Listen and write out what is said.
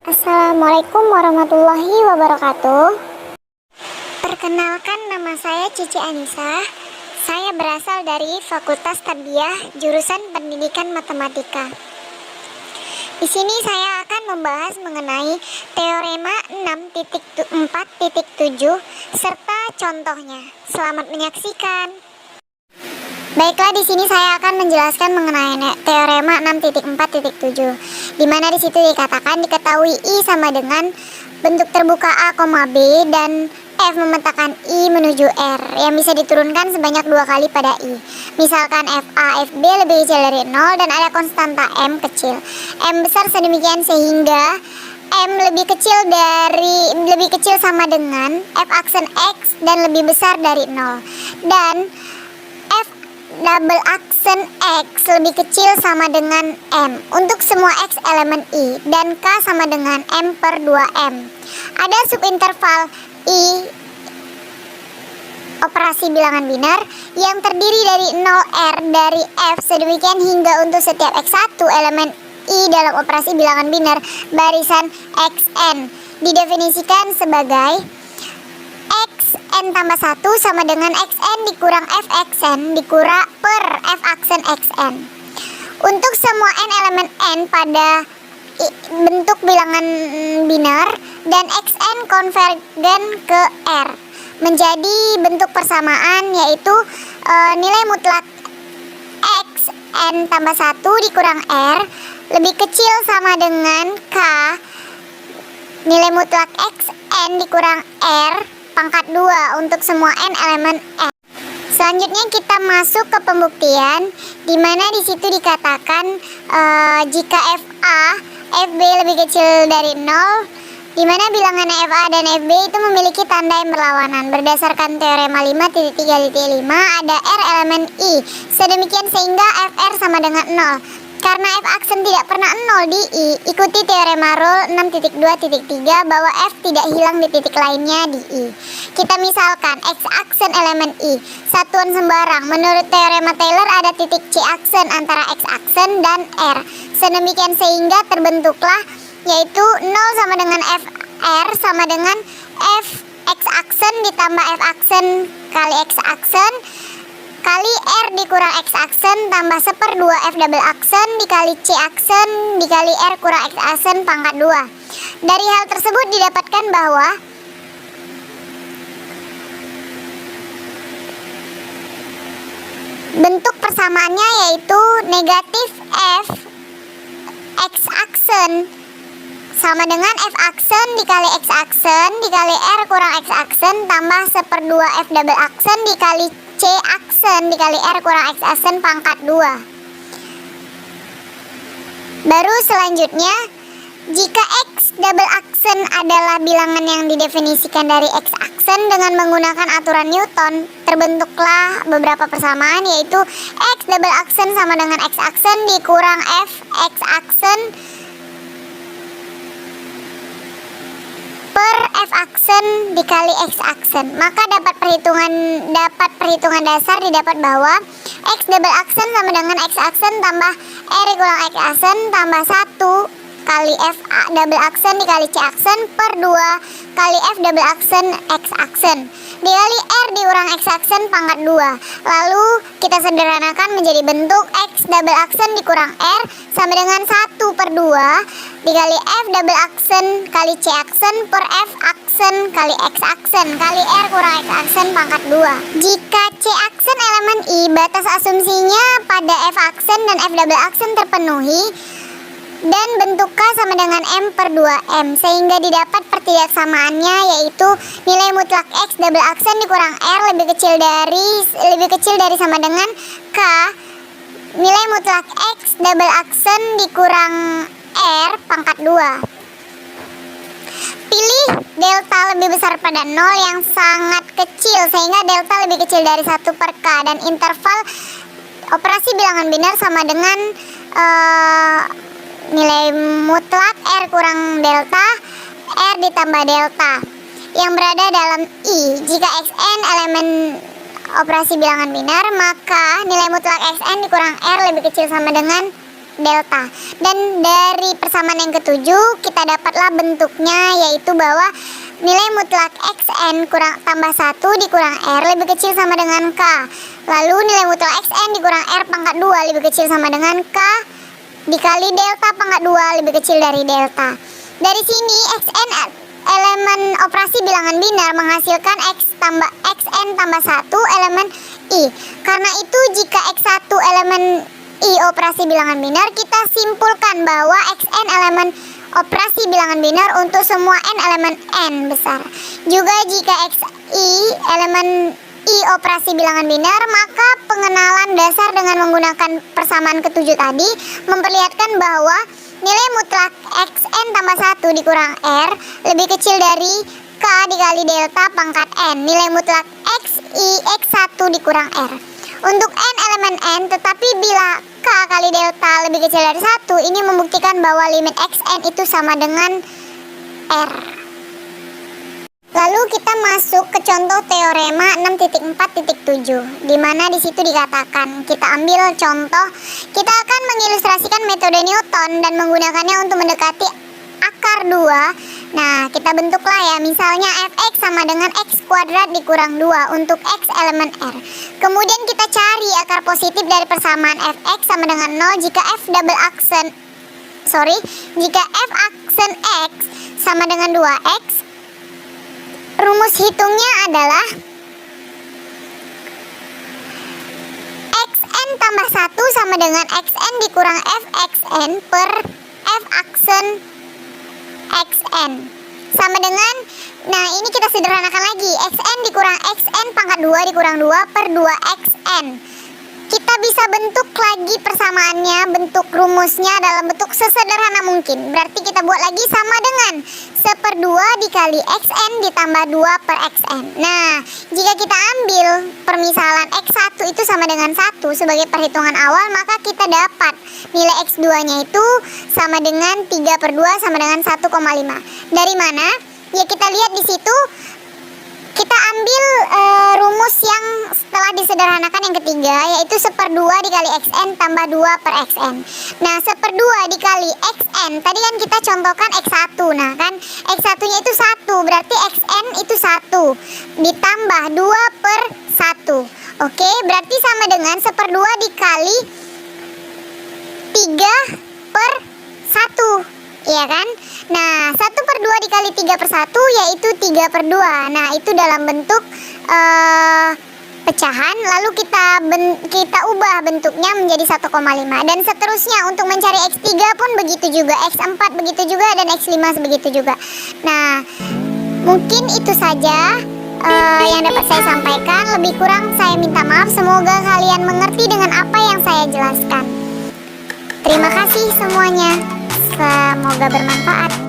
Assalamualaikum warahmatullahi wabarakatuh. Perkenalkan, nama saya Cici Anissa. Saya berasal dari Fakultas Tarbiyah, jurusan Pendidikan Matematika. Di sini saya akan membahas mengenai teorema 6.4.7 serta contohnya. Selamat menyaksikan. Baiklah, di sini saya akan menjelaskan mengenai teorema 6.4.7, di mana di situ dikatakan diketahui I sama dengan bentuk terbuka A, B dan F memetakan I menuju R yang bisa diturunkan sebanyak 2 kali pada I. Misalkan FA, FB lebih kecil dari 0 dan ada konstanta M kecil. M besar sedemikian sehingga M lebih kecil sama dengan F aksen X dan lebih besar dari 0. Dan F double aksen X lebih kecil sama dengan M untuk semua X elemen I, dan K sama dengan M per 2M. Ada subinterval I operasi bilangan biner yang terdiri dari 0R dari F sedemikian hingga untuk setiap X1 elemen I dalam operasi bilangan biner barisan Xn didefinisikan sebagai Xn tambah 1 sama dengan Xn dikurang F Xn dikurang per F aksen Xn. Untuk semua N elemen N pada bentuk bilangan biner dan Xn konvergen ke R menjadi bentuk persamaan, yaitu nilai mutlak Xn tambah 1 dikurang R lebih kecil sama dengan K nilai mutlak Xn dikurang R pangkat 2 untuk semua N elemen N. Selanjutnya kita masuk ke pembuktian, di mana di situ dikatakan jika FA, FB lebih kecil dari 0, di mana bilangan FA dan FB itu memiliki tanda yang berlawanan. Berdasarkan teorema 5.3.5 ada R elemen I, sedemikian sehingga FR sama dengan 0. Karena F aksen tidak pernah 0 di I, ikuti teorema Rolle 6.2.3 bahwa F tidak hilang di titik lainnya di I. Kita misalkan X aksen elemen I, satuan sembarang. Menurut teorema Taylor ada titik C aksen antara X aksen dan R. Sedemikian sehingga terbentuklah yaitu 0 sama dengan FR sama dengan F X aksen ditambah F aksen kali X aksen kali R dikurang X aksen tambah 1/2 F double aksen dikali C aksen dikali R kurang X aksen pangkat 2. Dari hal tersebut didapatkan bahwa bentuk persamaannya yaitu negatif F X aksen sama dengan F aksen dikali X aksen dikali R kurang X aksen tambah 1/2 F double aksen dikali C aksen dikali R kurang X aksen pangkat 2. Baru selanjutnya, jika X double aksen adalah bilangan yang didefinisikan dari X aksen dengan menggunakan aturan Newton, terbentuklah beberapa persamaan, yaitu X double aksen sama dengan X aksen dikurang F X aksen per F aksen dikali X aksen. Maka dapat perhitungan dasar didapat bahwa X double aksen sama dengan X aksen tambah R kurang X aksen tambah 1 kali F double aksen dikali C aksen per 2 kali F double aksen X aksen dikali R dikurang X aksen pangkat 2. Lalu kita sederhanakan menjadi bentuk X double aksen dikurang R sama dengan 1/2 dikali F double aksen kali C aksen per F aksen kali X aksen kali R kurang X aksen pangkat 2. Jika C aksen elemen I, batas asumsinya pada F aksen dan F double aksen terpenuhi dan bentuk K sama dengan M per 2M, sehingga didapat pertidaksamaannya yaitu nilai mutlak X double aksen dikurang R lebih kecil dari sama dengan K nilai mutlak X double aksen dikurang R pangkat 2. Pilih delta lebih besar pada 0 yang sangat kecil sehingga delta lebih kecil dari 1 per K dan interval operasi bilangan biner sama dengan nilai mutlak R kurang delta R ditambah delta yang berada dalam I. Jika Xn elemen operasi bilangan biner, maka nilai mutlak Xn dikurang R lebih kecil sama dengan delta. Dan dari persamaan yang ketujuh kita dapatlah bentuknya, yaitu bahwa nilai mutlak xn kurang tambah 1 dikurang r lebih kecil sama dengan k. Lalu nilai mutlak xn dikurang r pangkat 2 lebih kecil sama dengan k dikali delta pangkat 2 lebih kecil dari delta. Dari sini xn elemen operasi bilangan biner menghasilkan xn tambah 1 elemen i. Karena itu jika x1 elemen i operasi bilangan biner, kita simpulkan bahwa xn elemen operasi bilangan biner untuk semua n elemen n besar. Juga jika xi elemen i operasi bilangan biner, maka pengenalan dasar dengan menggunakan persamaan ketujuh tadi memperlihatkan bahwa nilai mutlak xn tambah 1 dikurang r lebih kecil dari k dikali delta pangkat n nilai mutlak xi x1 dikurang r untuk n elemen n, tetapi bila k kali delta lebih kecil dari 1, ini membuktikan bahwa limit xn itu sama dengan r. Lalu kita masuk ke contoh teorema 6.4.7, di mana di situ dikatakan, kita ambil contoh, kita akan mengilustrasikan metode Newton dan menggunakannya untuk mendekati akar 2. Nah, kita bentuklah ya, misalnya fx sama dengan x kuadrat dikurang 2 untuk x elemen r. Kemudian kita cari akar positif dari persamaan fx sama dengan 0 jika f aksen x sama dengan 2x. Rumus hitungnya adalah xn tambah 1 sama dengan xn dikurang fxn per f aksen xn sama dengan, nah ini kita sederhanakan lagi, xn dikurang xn pangkat 2 dikurang 2 per 2xn. Kita bisa bentuk lagi persamaannya, bentuk rumusnya dalam bentuk sesederhana mungkin. Berarti kita buat lagi sama dengan 1/2 dikali xn ditambah 2 per xn. Nah, jika kita ambil permisalan x1 itu sama dengan 1 sebagai perhitungan awal, maka kita dapat nilai x2 nya itu sama dengan 3/2 sama dengan 1,5. Dari mana? Ya kita lihat di situ. Kita ambil rumus yang setelah disederhanakan yang ketiga, yaitu 1/2 dikali xn tambah 2 per xn. Nah, 1/2 dikali xn, tadi kan kita contohkan x1. Nah kan, x1 nya itu 1, berarti xn itu 1 ditambah 2 per 1. Oke, berarti sama dengan 1/2 dikali 3 per 1. Iya kan? Nah, 1/2 dikali 3 per 1 yaitu 3/2. Nah, itu dalam bentuk pecahan. Lalu kita ubah bentuknya menjadi 1,5. Dan seterusnya untuk mencari x3 pun begitu juga, x4 begitu juga, dan x5 begitu juga. Nah, mungkin itu saja yang dapat saya sampaikan. Lebih kurang saya minta maaf. Semoga kalian mengerti dengan apa yang saya jelaskan. Terima kasih semuanya. Semoga bermanfaat.